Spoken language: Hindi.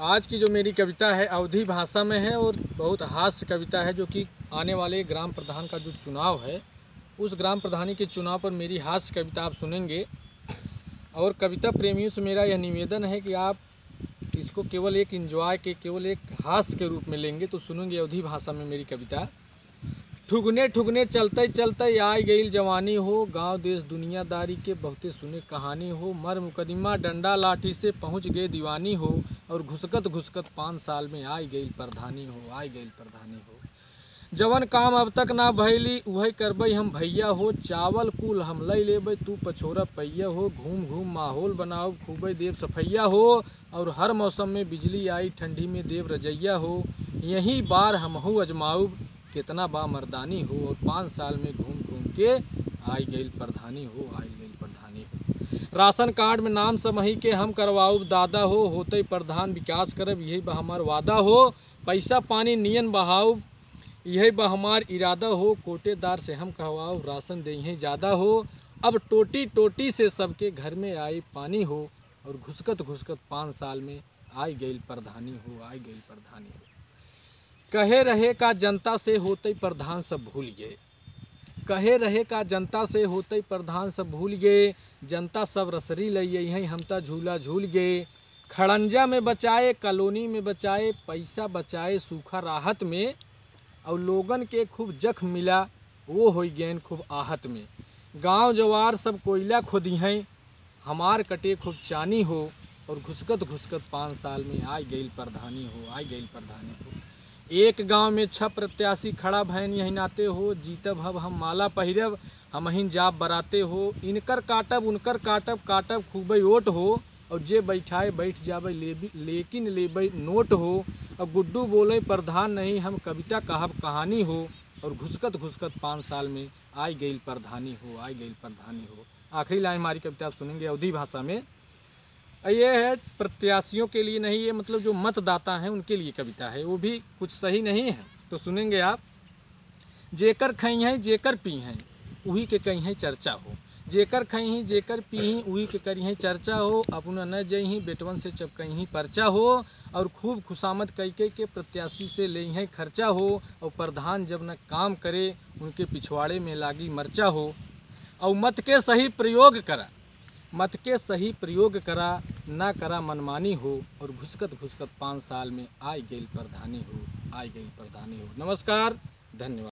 आज की जो मेरी कविता है अवधी भाषा में है और बहुत हास्य कविता है, जो कि आने वाले ग्राम प्रधान का जो चुनाव है उस ग्राम प्रधानी के चुनाव पर मेरी हास्य कविता आप सुनेंगे। और कविता प्रेमियों से मेरा यह निवेदन है कि आप इसको केवल एक एंजॉय के, केवल एक हास्य के रूप में लेंगे तो सुनेंगे अवधी भाषा में मेरी कविता। ठुगने ठुगने चलते चलते आई गई जवानी हो, गांव देश दुनियादारी के बहुते सुने कहानी हो, मर मुकदमा डंडा लाठी से पहुंच गए दीवानी हो, और घुसकत घुसकत 5 साल में आई गई प्रधानी हो, आई गई प्रधानी हो। जवन काम अब तक ना भैली वही करबई हम भैया हो, चावल कुल हम लई लेबै तू पछोरा पैया हो, घूम घूम माहौल बनाओ खूबे देव सफैया हो, और हर मौसम में बिजली आई ठंडी में देव रजैया हो, यही बार हमहू अजमाऊ कितना बा मर्दानी हो, और 5 साल में घूम घूम के आई गई प्रधानी हो, आई गई प्रधानी हो। राशन कार्ड में नाम समही के हम करवाऊ दादा हो, होते प्रधान विकास करब यही बा हमार वादा हो, पैसा पानी नियन बहाऊ यही बा हमार इरादा हो, कोटेदार से हम कहवाऊ राशन दे ज़्यादा हो, अब टोटी टोटी से सबके घर में आई पानी हो, और घुसकत घुसकत 5 साल में आई गई प्रधानी हो, आई गई प्रधानी हो। कहे रहे का जनता से होते प्रधान सब भूल गए, कहे रहे का जनता से होते प्रधान सब भूल गए, जनता सब रसरी लइए यहीं हमता झूला झूल गए, खड़ंजा में बचाए कॉलोनी में बचाए, पैसा बचाए सूखा राहत में, और लोगन के खूब जख्म मिला वो हो गए खूब आहत में, गांव जवार सब कोयला खोदी हैं हमार कटे खूब चानी हो, और घुसकत घुसकत 5 साल में आई गई प्रधानी हो, आई गई प्रधानी हो। एक गांव में 6 प्रत्याशी खड़ा भैन यही नाते हो, जीतब हब हम माला पहिरब हम हिन जाब बराते हो, इनकर काटब उनकर काटब काटब खूबे ओट हो, और जे बैठाए बैठ जाबे लेकिन लेबे नोट हो, और गुड्डू बोले प्रधान नहीं हम कविता कहब कहानी हो, और घुसकत घुसकत 5 साल में आई गई प्रधानी हो, आई गई प्रधानी हो। आखिरी लाइन हमारी कविता आप सुनेंगे अवधी भाषा में। ये है प्रत्याशियों के लिए नहीं, ये मतलब जो मतदाता हैं उनके लिए कविता है, वो भी कुछ सही नहीं है तो सुनेंगे आप। जेकर खई हैं जेकर पी हैं उही के कहीं है चर्चा हो, जेकर खई ही जेकर पी ही उही के करी हैं चर्चा हो, अपना न जही बेटवन से चपकई ही पर्चा हो, और खूब खुशामद कई के प्रत्याशी से ले हैं खर्चा हो, और प्रधान जब न काम करे उनके पिछवाड़े में लागी मर्चा हो, और मत के सही प्रयोग करा, मत के सही प्रयोग करा ना करा मनमानी हो, और घुसकत घुसकत 5 साल में आई गई प्रधानी हो, आई गई प्रधानी हो। नमस्कार, धन्यवाद।